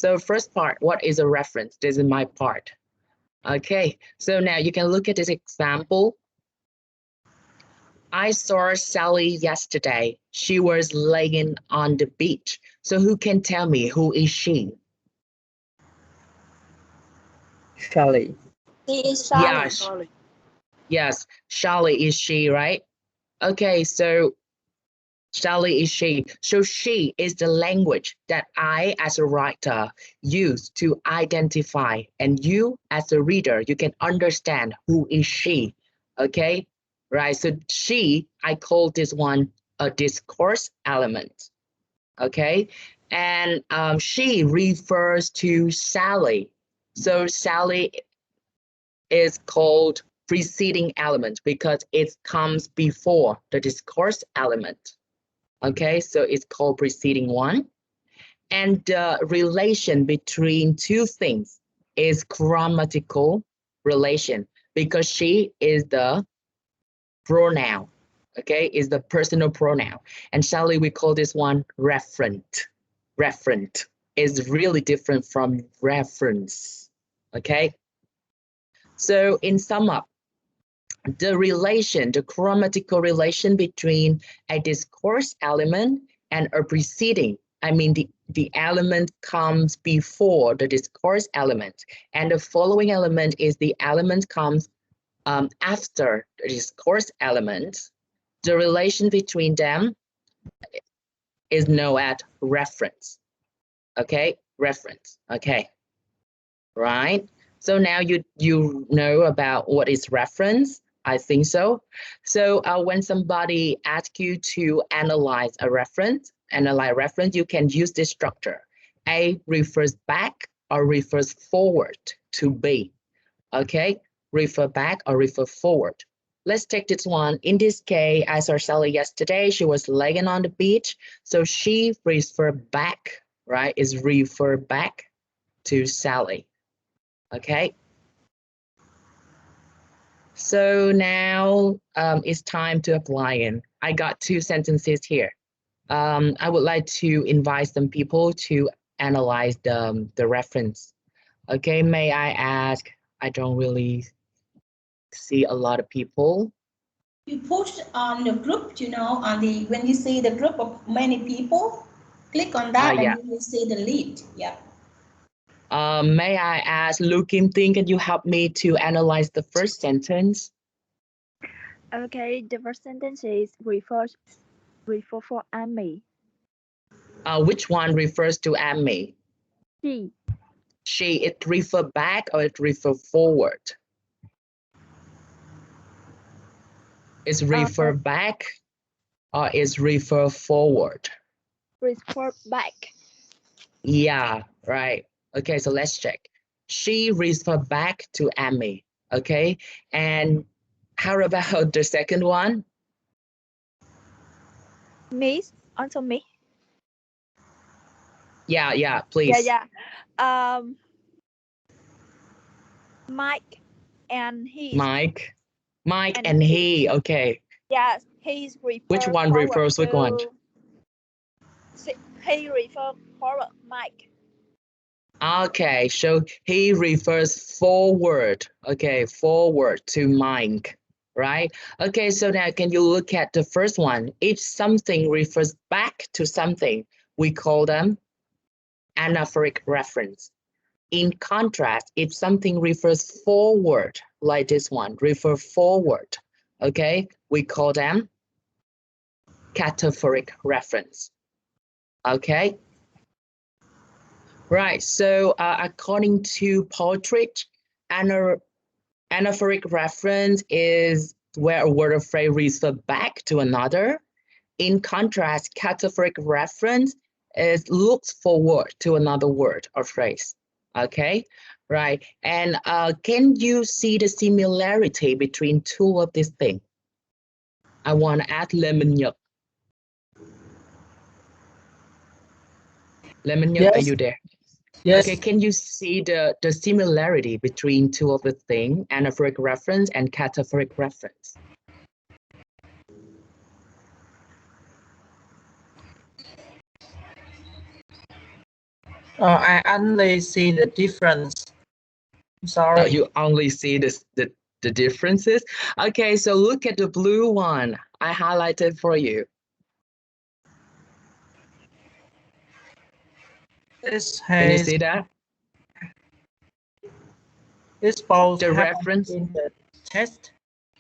So first part, what is a reference? This is my part. Okay, so now you can look at this example. I saw Sally yesterday. She was laying on the beach. So who can tell me who is she? Sally. She is Sally. Yes, yes, Sally is she, right? Okay, so Sally is she. So she is the language that I, as a writer, use to identify, and you, as a reader, you can understand who is she. Okay, right? So she, I call this one a discourse element. Okay, and she refers to Sally. So Sally is called preceding element because it comes before the discourse element. Okay, so it's called preceding one. And the relation between two things is grammatical relation because she is the pronoun, okay, is the personal pronoun. And Sally, we call this one referent. Referent is really different from reference, okay? So in sum up, the relation, the grammatical relation between a discourse element and a preceding, I mean, the element comes before the discourse element, and the following element is the element comes after the discourse element. The relation between them is known as reference. Okay, reference. Okay, right. So now you know about what is reference. I think so. So when somebody asks you to analyze a reference, you can use this structure. A refers back or refers forward to B. Okay, refer back or refer forward. Let's take this one. In this case, I saw Sally yesterday. She was laying on the beach. So she referred back, right? Is refer back to Sally. Okay. So now it's time to apply in. I got two sentences here. I would like to invite some people to analyze the reference. Okay, may I ask, I don't really see a lot of people. You post on the group, you know, when you see the group of many people, click on that yeah. and you will see the lead. Yeah. May I ask, Lu Kim Ting, can you help me to analyze the first sentence? Okay, the first sentence is refer for Amy. Which one refers to Amy? She. She, it refer back or it refer forward? Is refer back or is refer forward? Refer back. Yeah, right. Okay, so let's check. She refer back to Amy. Okay, and how about the second one? Me, also me. Yeah, please. Yeah. Mike and he. Mike and he. Okay. Yes, he's refer. Which one refers which one? He refer forward, Mike. Okay, so he refers forward. Okay, forward to Mike, right? Okay, so now can you look at the first one? If something refers back to something, we call them anaphoric reference. In contrast, if something refers forward, like this one, refer forward, okay, we call them cataphoric reference. Okay. Right, so according to Partridge, anaphoric reference is where a word or phrase refers back to another. In contrast, cataphoric reference is looks forward to another word or phrase. Okay, right. And can you see the similarity between two of these things? I want to add lemon milk. Lemon milk, yes. Are you there? Yes. Okay, can you see the similarity between two of the things, anaphoric reference and cataphoric reference? I only see the difference. Sorry. You only see the differences. Okay, so look at the blue one. I highlighted for you. This Can you has see that? this both The happen reference? in the text.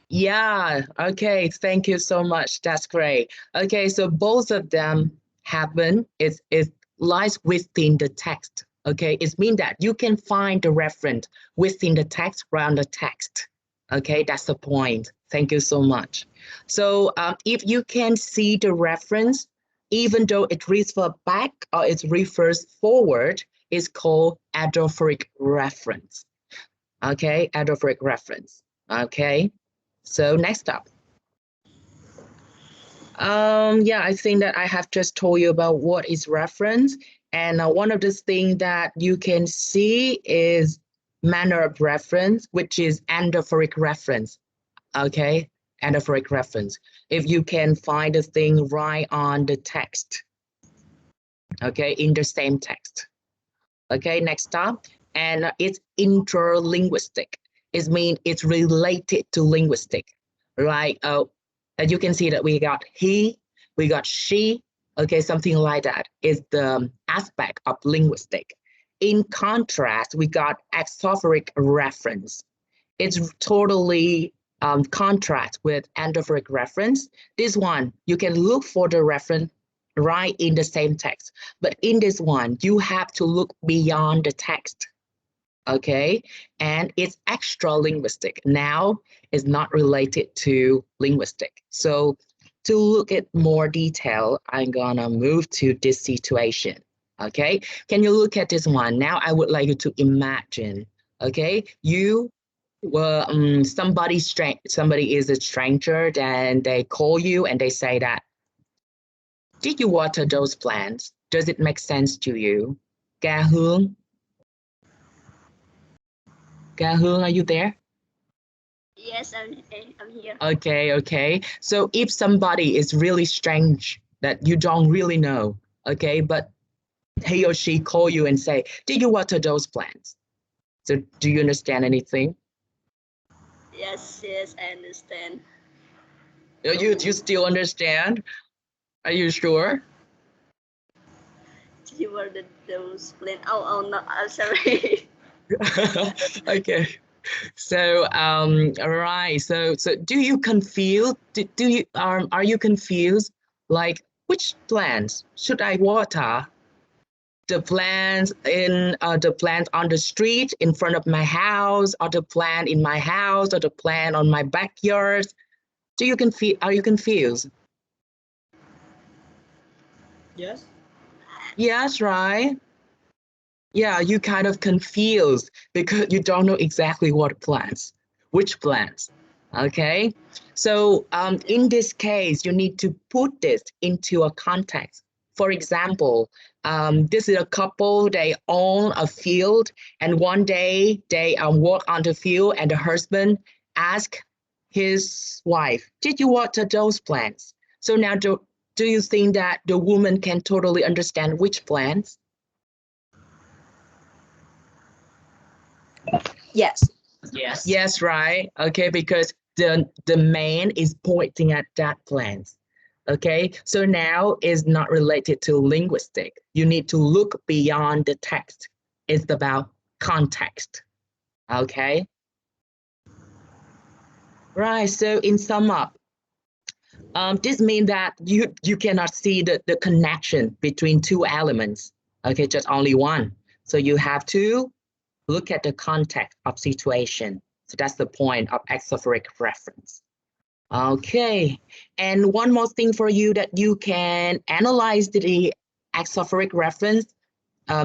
Yeah, okay, thank you so much. That's great. Okay, so both of them happen. It lies within the text. Okay, it means that you can find the reference within the text around the text. Okay, that's the point. Thank you so much. So if you can see the reference, even though it refers back or it refers forward, it's called adaphoric reference. Okay, adaphoric reference. Okay. So next up. Yeah, I think that I have just told you about what is reference. And one of the things that you can see is manner of reference, which is anaphoric reference. Okay, anaphoric reference. If you can find the thing right on the text. Okay, in the same text. Okay, next up. And it's interlinguistic. It means it's related to linguistic. Like, as you can see that we got he, we got she, okay, something like that is the aspect of linguistic. In contrast, we got exophoric reference. It's totally contrast with anaphoric reference. This one, you can look for the reference right in the same text. But in this one, you have to look beyond the text. Okay, and it's extra linguistic. Now it's not related to linguistic. So to look at more detail, I'm gonna move to this situation. Okay, can you look at this one? Now I would like you to imagine, okay, you were somebody is a stranger, then they call you and they say that, did you water those plants? Does it make sense to you? Ca Hương, Ca Hương, are you there? Yes, I'm here. Okay. So if somebody is really strange that you don't really know, okay, but he or she call you and say, did you water those plants? So do you understand anything? Yes, I understand. You still understand? Are you sure? You were those plan. Oh no, I'm sorry. Okay. So all right. So do you confuse? Do you are you confused? Like which plants should I water? The plant on the street in front of my house, or the plant in my house, or the plant on my backyard? Do you confuse? Are you confused? Yes. Yes, right. Yeah, you kind of confused because you don't know exactly what plants, which plants. Okay. So in this case, you need to put this into a context. For example, this is a couple, they own a field, and one day they walk on the field, and the husband asked his wife, did you water those plants? So now do you think that the woman can totally understand which plants? Yes. Yes, right. Okay, because the man is pointing at that plant. Okay, so now is not related to linguistic. You need to look beyond the text. It's about context. Okay. Right. So in sum up, this means that you cannot see the connection between two elements. Okay, just only one. So you have to look at the context of situation. So that's the point of exophoric reference. Okay, and one more thing for you that you can analyze the exophoric reference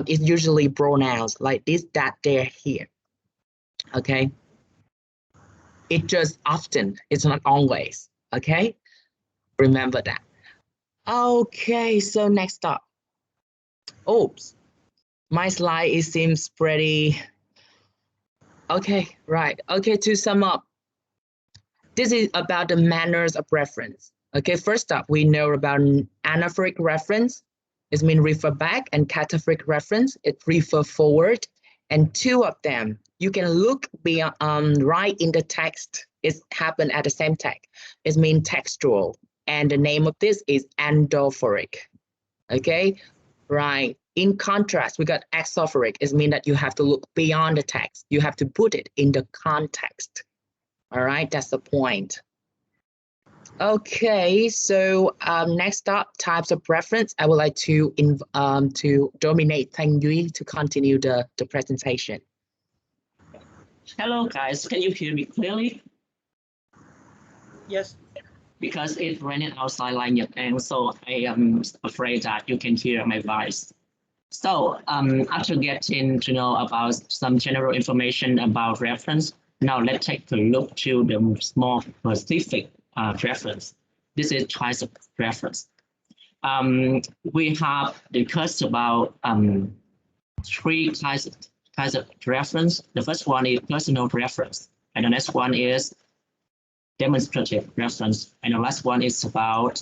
is usually pronouns like this, that, there, here. Okay, it just often, it's not always. Okay, remember that. Okay, so next up. Oops, my slide it seems pretty. Okay, right. Okay, to sum up, this is about the manners of reference. Okay, first up, we know about anaphoric reference. It means refer back, and categoric reference, it refer forward. And two of them, you can look beyond, right in the text. It happened at the same text. It means textual. And the name of this is anaphoric. Okay, right. In contrast, we got exophoric. It means that you have to look beyond the text. You have to put it in the context. All right, that's the point. Okay, so next up, types of reference. I would like to dominate Thanh Duy to continue the presentation. Hello guys, can you hear me clearly? Yes. Because it's raining outside like Nhật, and so I am afraid that you can hear my voice. So after getting to know about some general information about reference, now let's take a look to the more specific reference. This is types of reference. We have discussed about three types of reference. The first one is personal reference, and the next one is demonstrative reference, and the last one is about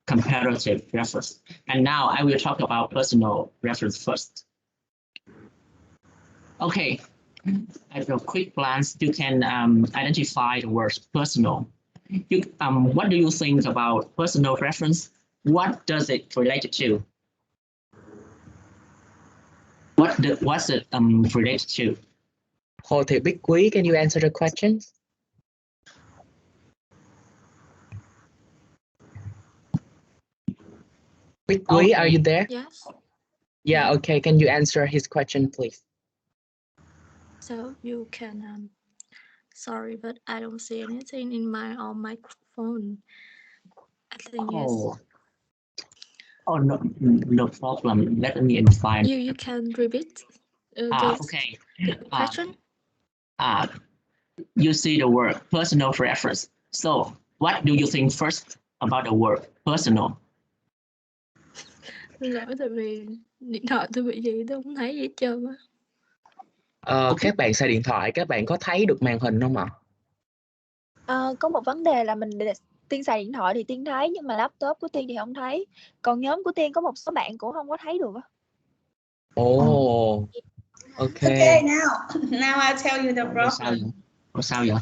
comparative reference. And now I will talk about personal reference first. Okay, at a quick glance, you can identify the word personal. What do you think about personal reference? What does it relate to? What's it related to? Hồ Thị Bích Quý, can you answer the questions? Bích Quý, Okay. are you there? Yes. Yeah, okay. Can you answer his question, please? So you can. Sorry, but I don't see anything in my microphone. I think yes. Oh, no problem. Let me find. You can repeat. Okay. The question. You see the word personal reference. So what do you think first about the word personal? Lỗi tại vì điện thoại tôi bị gì tôi không thấy gì hết trơn á. Các bạn xài điện thoại, các bạn có thấy được màn hình không ạ? Có một vấn đề là Tiên xài điện thoại thì Tiên thấy, nhưng mà laptop của Tiên thì không thấy. Còn nhóm của Tiên có một số bạn cũng không có thấy được. Oh, okay. Okay, now I'll tell you the problem. Sao vậy?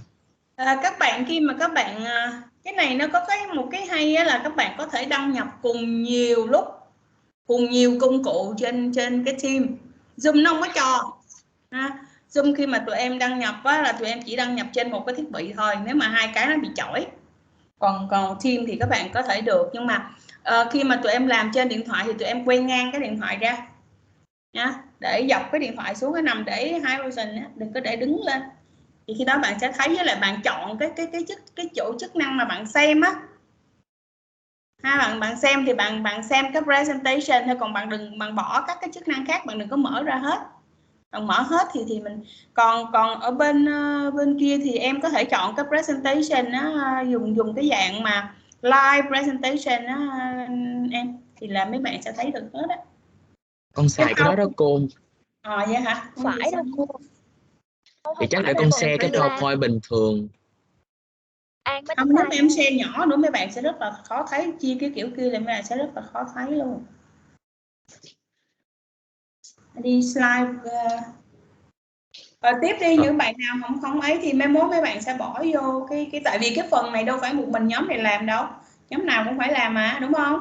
Các bạn khi mà các bạn cái này nó có một cái hay là các bạn có thể đăng nhập cùng nhiều lúc, cùng nhiều công cụ trên cái team. Zoom nó không có cho. Zoom khi mà tụi em đăng nhập là tụi em chỉ đăng nhập trên một cái thiết bị thôi, nếu mà hai cái nó bị chỏi. Còn team thì các bạn có thể được, nhưng mà khi mà tụi em làm trên điện thoại thì tụi em quay ngang cái điện thoại ra nha, để dọc cái điện thoại xuống, cái nằm để high position, đừng có để đứng lên. Thì khi đó bạn sẽ thấy, với lại bạn chọn cái chỗ chức năng mà bạn xem á. Bạn xem thì bạn xem cái presentation thôi, còn bạn bỏ các cái chức năng khác, bạn đừng có mở ra hết. Bạn mở hết thì mình còn ở bên kia thì em có thể chọn cái presentation á, dùng cái dạng mà live presentation á, em thì là mấy bạn sẽ thấy được hết á. Con xài cái đó cô. Vậy hả? Không phải đâu cô. Thì chắc để con share cái PowerPoint bình thường. Không, nếu em share nhỏ nữa mấy bạn sẽ rất là khó thấy, chia cái kiểu kia là mấy bạn sẽ rất là khó thấy luôn. Đi slide tiếp đi. Những bạn nào không ấy thì mai mốt mấy bạn sẽ bỏ vô cái tại vì cái phần này đâu phải một mình nhóm này làm đâu, nhóm nào cũng phải làm mà, đúng không?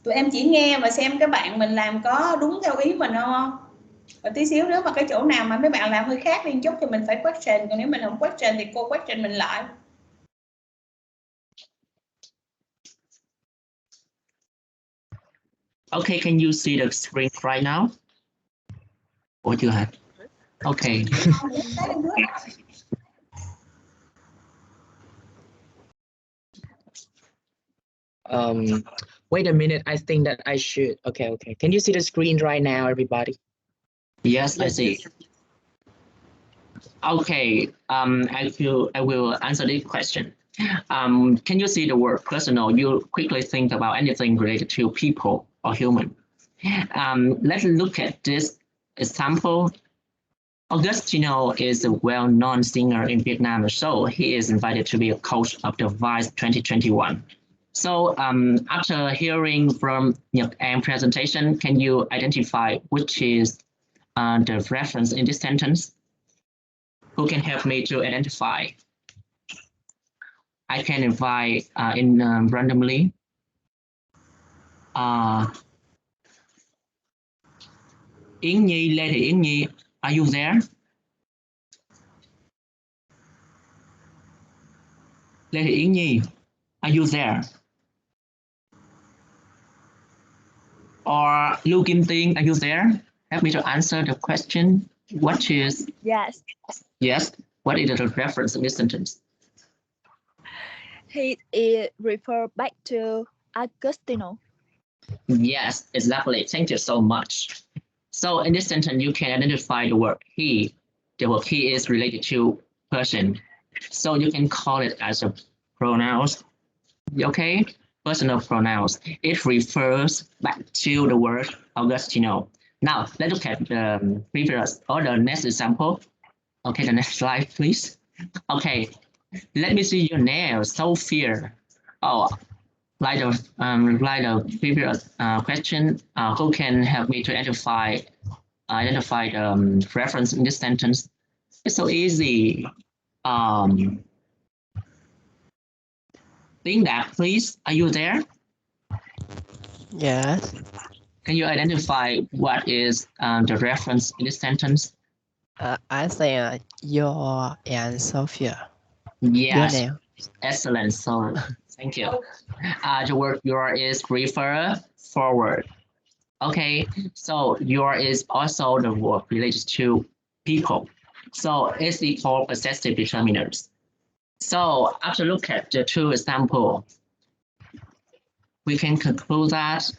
Tụi em chỉ nghe và xem các bạn mình làm có đúng theo ý mình không. Và tí xíu nếu mà cái chỗ nào mà mấy bạn làm hơi khác đi chút thì mình phải question, còn nếu mình không question thì cô question mình lại. Okay, can you see the screen right now? Or you have? Okay. Wait a minute. I think that I should. Okay. Can you see the screen right now, everybody? Yes, I see. Okay. I will answer this question. Can you see the word personal? You quickly think about anything related to people or human. Let's look at this example. Augustino is a well-known singer in Vietnam, so he is invited to be a coach of the Vice 2021. So after hearing from Nhật Anh presentation, can you identify which is the reference in this sentence? Who can help me to identify? I can invite in randomly. Yến Nhi, Lê Thị Yến Nhi, are you there? Lê Thị Yến Nhi, are you there? Or Lưu Kim Tiên, are you there? Help me to answer the question. What is? Yes. Yes. What is the reference in this sentence? He refer back to Agostino. Yes, exactly. Thank you so much. So in this sentence, you can identify the word he. The word he is related to person. So you can call it as a pronouns. Okay? Personal pronouns. It refers back to the word Agostino. Now, let's look at the previous or the next example. Okay, the next slide, please. Okay, let me see your name, Sophia. Oh, like the previous question, who can help me to identify the reference in this sentence? It's so easy. Think that, please. Are you there? Yes. Can you identify what is the reference in this sentence? I say your and Sophia. Yes. Your name. Excellent. So thank you. The word your is refer forward. Okay. So your is also the word related to people. So it's equal possessive determinants. So after look at the two examples, we can conclude that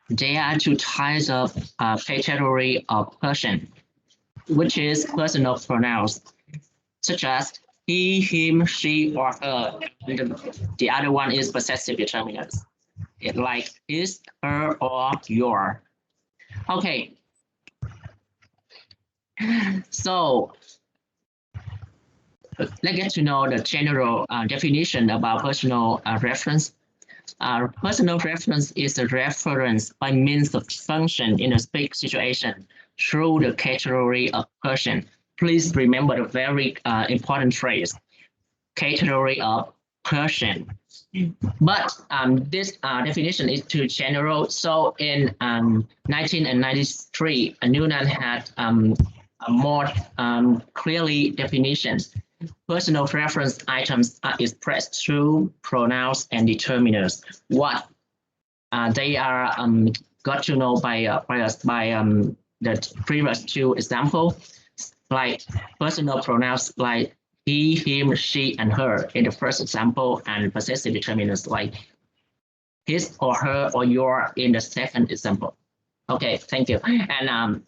there are two types of category of person, which is personal pronouns, such as he, him, she, or her. The other one is possessive determinants, like his, her, or your. Okay. So let's get to know the general definition about personal reference. Personal reference is a reference by means of function in a specific situation through the category of person. Please remember the very important phrase, category of person. But this definition is too general. So in 1993, Noonan had a more clearly definitions. Personal reference items are expressed through pronouns and determinants. What they are got to know by the previous two examples, like personal pronouns like he, him, she, and her in the first example, and possessive determinants like his or her or your in the second example. Okay, thank you. And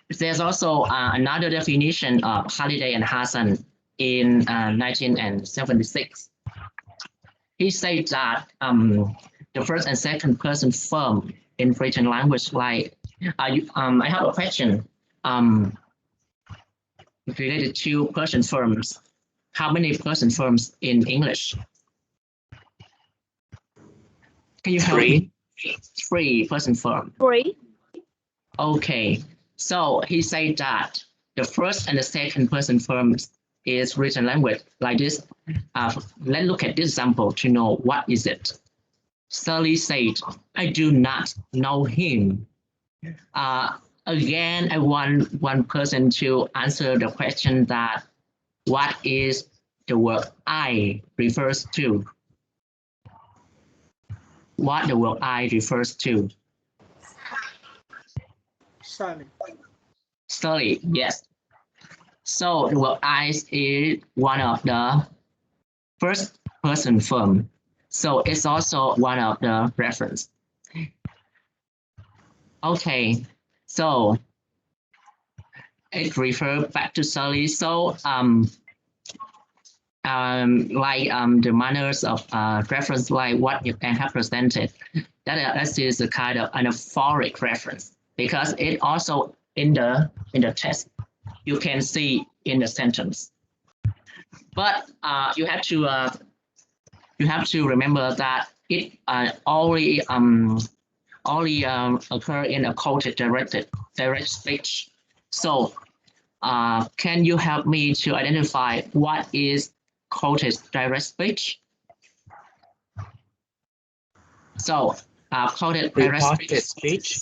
there's also another definition of Halliday and Hassan in 1976. He said that the first and second person form in written language, like I have a question related to person forms. How many person forms in English? Can you help me? 3 person form. 3. Okay, so he said that the first and the second person forms is written language like this. Let's look at this example to know what is it. Sally said, I do not know him. Again, I want one person to answer the question that what is the word I refers to? What the word I refers to? Study, yes. So the word I is one of the first person form. So it's also one of the reference. Okay, so it refers back to Sally. So the manners of reference, like what you can have presented, that is a kind of anaphoric reference, because it also in the text you can see in the sentence. But you have to you have to remember that it only occur in a quoted direct speech. So can you help me to identify what is quoted direct speech? So quoted direct Reported speech.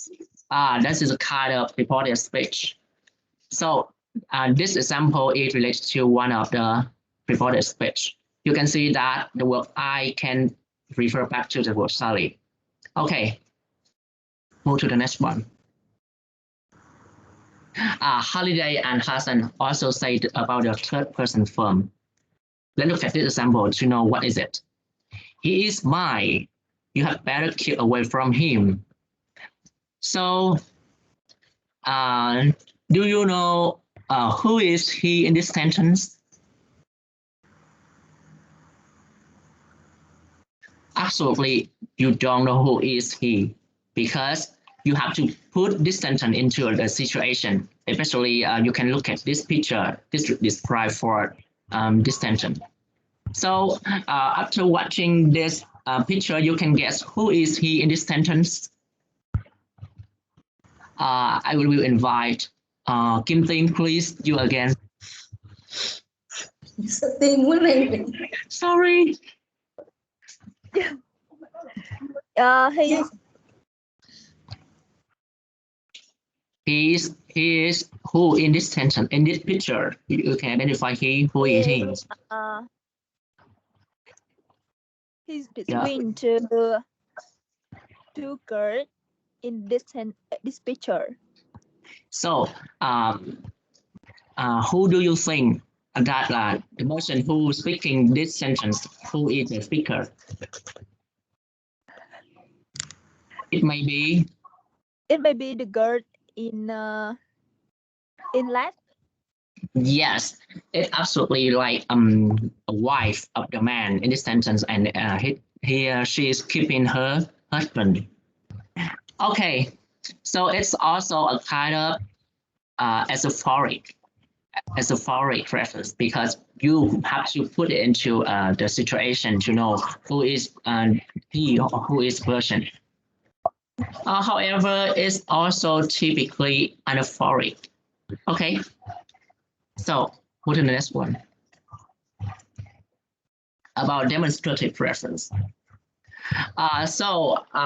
This is a kind of reported speech. So this example is related to one of the reported speech. You can see that the word I can refer back to the word Sally. Okay, move to the next one. Holiday and Hassan also said about the third person form. Let's look at this example to know what is it. He is mine. You have better keep away from him. So, do you know who is he in this sentence? Absolutely, you don't know who is he because you have to put this sentence into the situation. Especially, you can look at this picture. This describe for this sentence. So after watching this picture, you can guess who is he in this sentence. I will invite Kim Ting, please. You again. Sorry. He is who in this sentence, in this picture. You can identify he, who is he. He's between two girls in this picture. So, who do you think that the person who is speaking this sentence, who is the speaker? It may be the girl in left. Yes, it's absolutely like a wife of the man in this sentence, and she is keeping her husband. Okay, so it's also a kind of esophoric reference because you have to put it into the situation to know who is he or who is person. However, it's also typically anaphoric. Okay, so go to the next one. About demonstrative reference.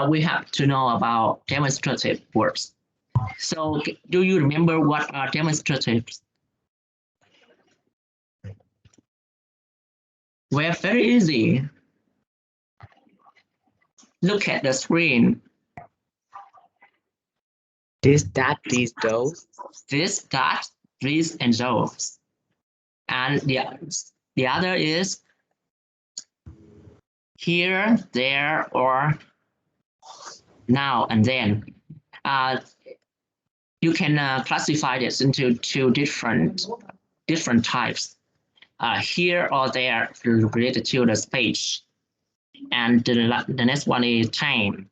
We have to know about demonstrative verbs. So do you remember what are demonstratives? Well, very easy. Look at the screen. This, that, these, those. This, that, these, and those. And the other is here, there, or now and then. You can classify this into two different types. Here or there related to the space. And the next one is time.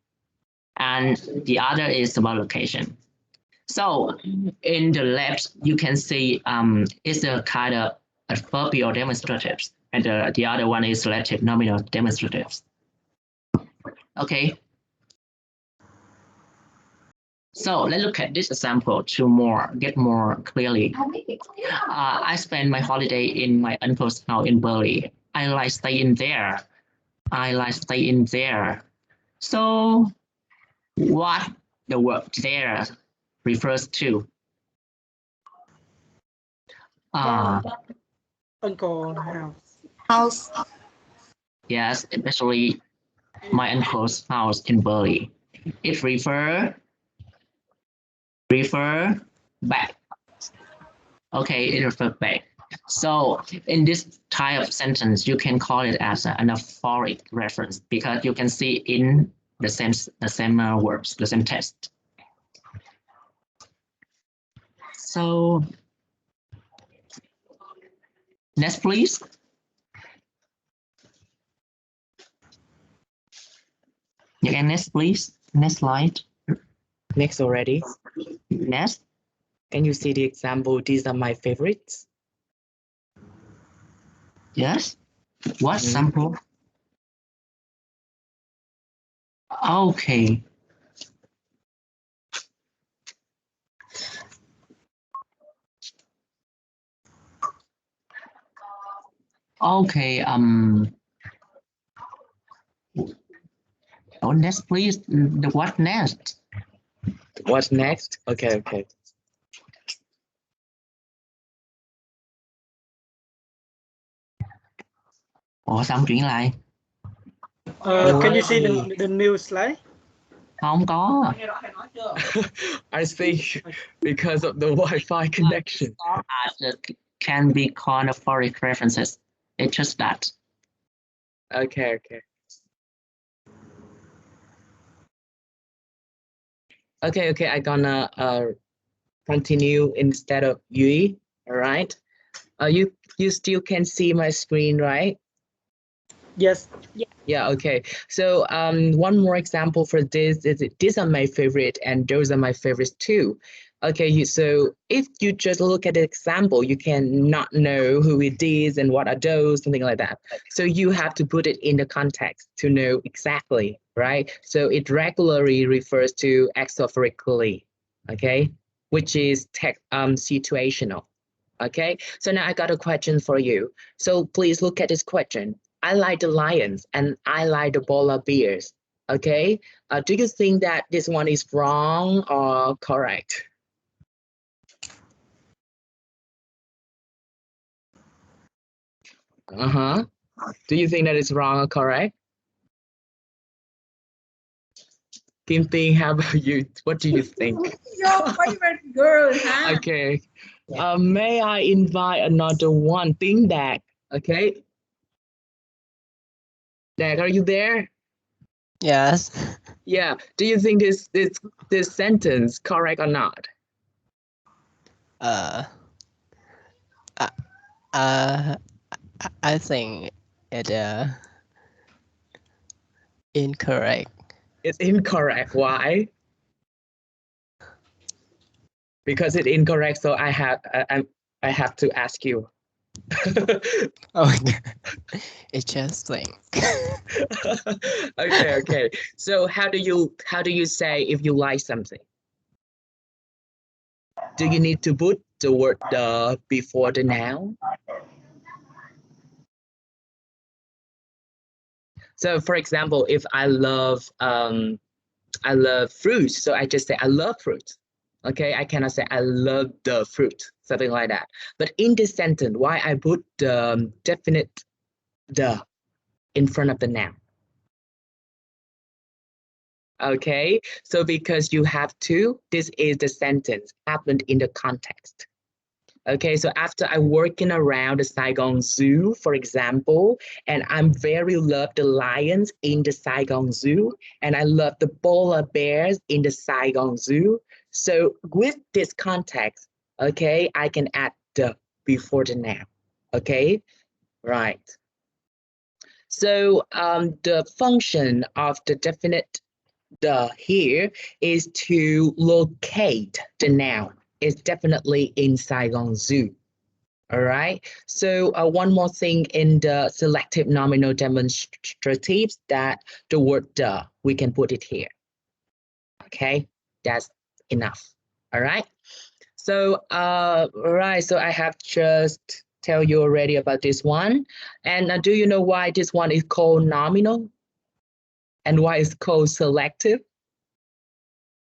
And the other is about location. So in the left, you can see it's a kind of adverbial demonstratives, and the other one is relative nominal demonstratives. Okay. So let's look at this example to get more clearly. I spent my holiday in my uncle's house in Berlin. I like staying there. I like staying there. So what the word there refers to? Uncle house. Yes, especially my uncle's house in Berlin. It refer back. Okay, it refers back. So in this type of sentence, you can call it as an anaphoric reference because you can see in the same verbs, the same text. So next, please. Again, next, please. Next slide. Next already. Next. Can you see the example? These are my favorites. Yes. What sample? Okay. Okay. Oh, next, please. The what next? What's next? Okay, okay. Ủa sao không chuyển lại? Can you see the new slide? Không có. I think because of the Wi-Fi connection. Can be called for references. It's just that. Okay, okay. Okay, okay. I'm gonna continue instead of Yui. All right. You still can see my screen, right? Yes. Yeah, okay. So one more example for this is these are my favorite and those are my favorites too. Okay, so if you just look at the example, you can not know who it is and what are those, something like that. So you have to put it in the context to know exactly, right? So it regularly refers to exophorically, okay, which is situational. Okay, so now I got a question for you. So please look at this question. I like the lions and I like the polar bears. Okay, do you think that this one is wrong or correct? Do you think that it's wrong or correct? Kim Ting, how about you? What do you think? Your favorite girl, huh? Okay. May I invite another one? Ting Dak. Okay. Dak, are you there? Yes. Yeah. Do you think this sentence correct or not? I think it incorrect. It's incorrect. Why? Because it's incorrect, so I have to ask you. Oh, it's just like. Okay, okay. So how do you say if you like something? Do you need to put the word the before the noun? So for example, if I love fruits, so I just say I love fruit. Okay, I cannot say I love the fruit, something like that. But in this sentence, why I put the definite the in front of the noun? Okay, so because you have to, this is the sentence happened in the context. Okay, so after I working around the Saigon Zoo, for example, and I'm very love the lions in the Saigon Zoo, and I love the polar bears in the Saigon Zoo. So with this context, okay, I can add the before the noun. Okay, right. So the function of the definite the here is to locate the noun. It's definitely in Saigon Zoo. All right. So one more thing in the selective nominal demonstratives that the word the, we can put it here. Okay, that's enough. All right. So right. So I have just tell you already about this one. And do you know why this one is called nominal? And why it's called selective?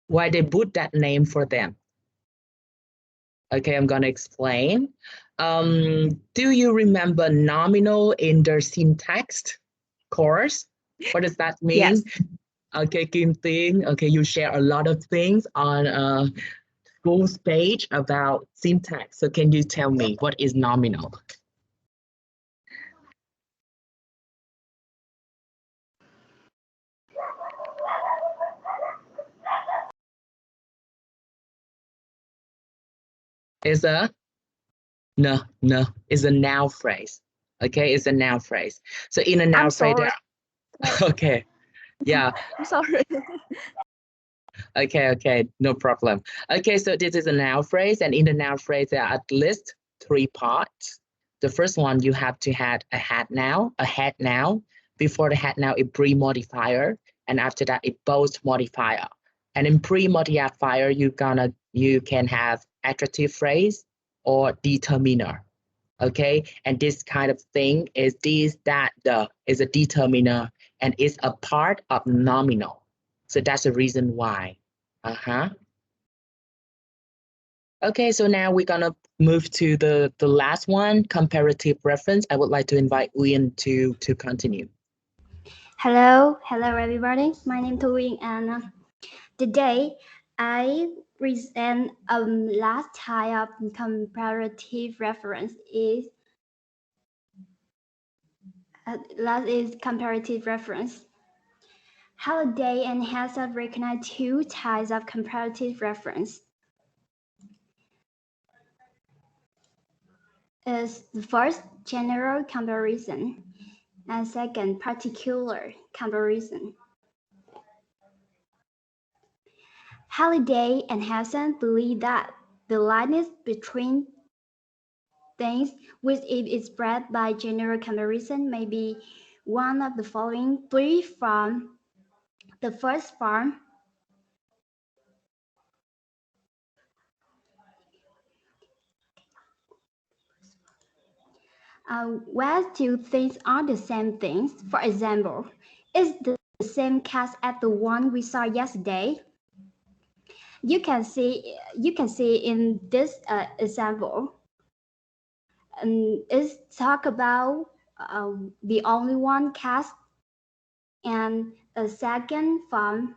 Why they put that name for them? Okay, I'm gonna explain. Do you remember nominal in the syntax course? What does that mean? Yes. Okay, Kim Ting. Okay, you share a lot of things on school's page about syntax. So can you tell me what is nominal? Is a no, is a noun phrase. Okay, it's a noun phrase. So in a noun phrase, okay, yeah. I'm sorry. Okay, no problem. Okay, so this is a noun phrase, and in the noun phrase, there are at least 3 parts. The first one, you have to have a head noun. Before the head noun, a pre-modifier. and after that it post modifier. And in pre-modifier, you can have adjective phrase or determiner. Okay, and this kind of thing is this, that, the is a determiner and is a part of nominal. So that's the reason why. Okay, so now we're gonna move to the last one, comparative reference. I would like to invite Uyen to continue. Hello everybody. My name is Thu and today I present last type of comparative reference is last is comparative reference. Halliday and Hassett recognize two types of comparative reference. Is the first general comparison and second particular comparison. Halliday and Hassett believe that the likeness between things which is expressed by general comparison may be one of the following three forms. The first form where two things are the same things. For example, is the same cat as the one we saw yesterday? You can see in this example, it's talk about the only one cat, and a second form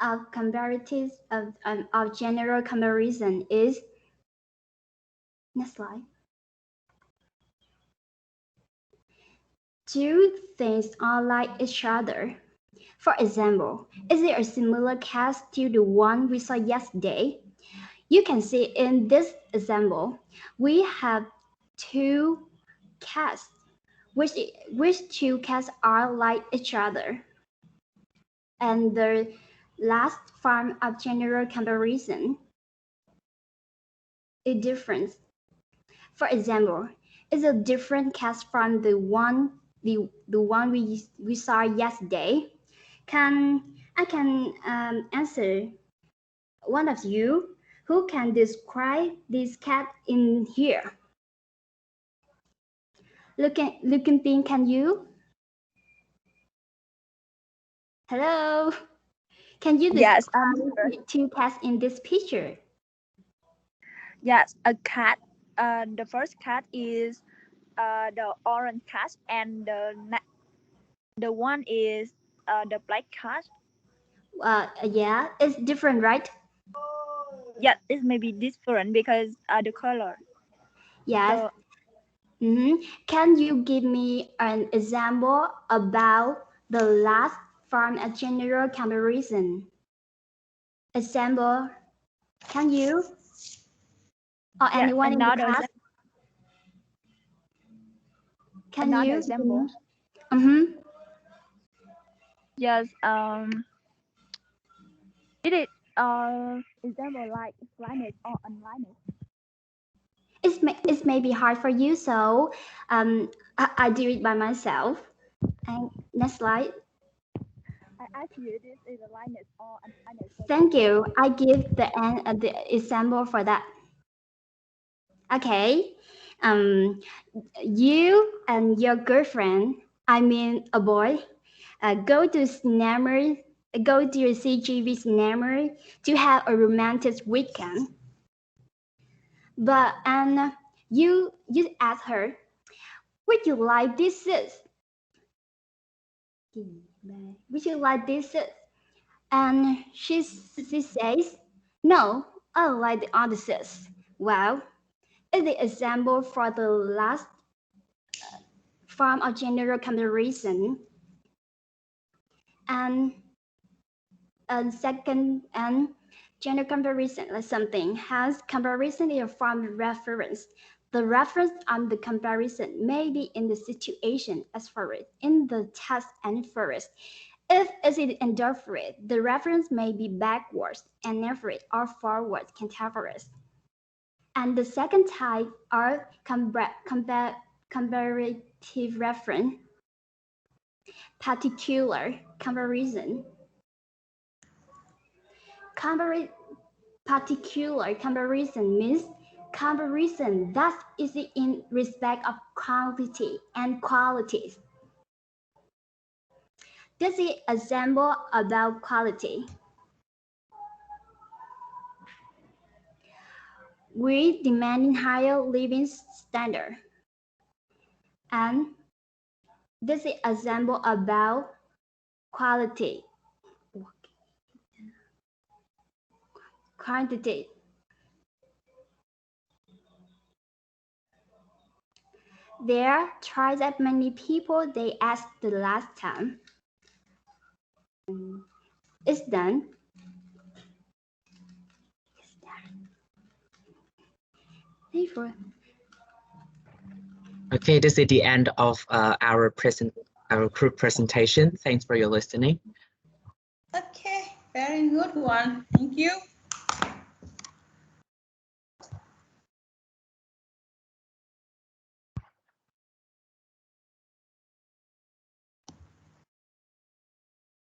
of comparative of general comparison is next slide. Two things are like each other. For example, is there a similar cat to the one we saw yesterday? You can see in this example, we have two cats, which two cats are like each other. And the last form of general comparison is difference. For example, is a different cat from the one we saw yesterday? I can answer one of you who can describe this cat in here. Looking Pin, can you? Hello. Can you describe two cats in this picture? Yes, a cat. The first cat is the orange cat, and the one is the black cat. Yeah, it's different, right? Yeah, it may be different because the color. Yes. Can you give me an example about the last form of general comparison? Example, can you? Or anyone in the class? Can you? Example? Yes. It is example like blindness or unblindness. It may be hard for you, so I do it by myself. And next slide. I ask you, this is a blindness or unblindness. Thank you. I give the example for that. Okay. You and your girlfriend, I mean a boy, go to your CGV cinema to have a romantic weekend. But you ask her, would you like dishes? Would you like dishes? And she says, no, I like the other dishes. Well, is the example for the last form of general comparison. And second, and general comparison, like something has comparison in a form of reference. The reference on the comparison may be in the situation as first, in the text and first. If it is indefinite, the reference may be backwards, indefinite, or forwards, cantaverous. And the second type are comparative reference, particular comparison. Particular comparison means comparison that is in respect of quantity and qualities. This is an example about quality. We demanding higher living standard. And this is an example about quality. Quantity. There are twice as many people they asked the last time. It's done. Okay, this is the end of our group presentation. Thanks for your listening. Okay, very good one. Thank you.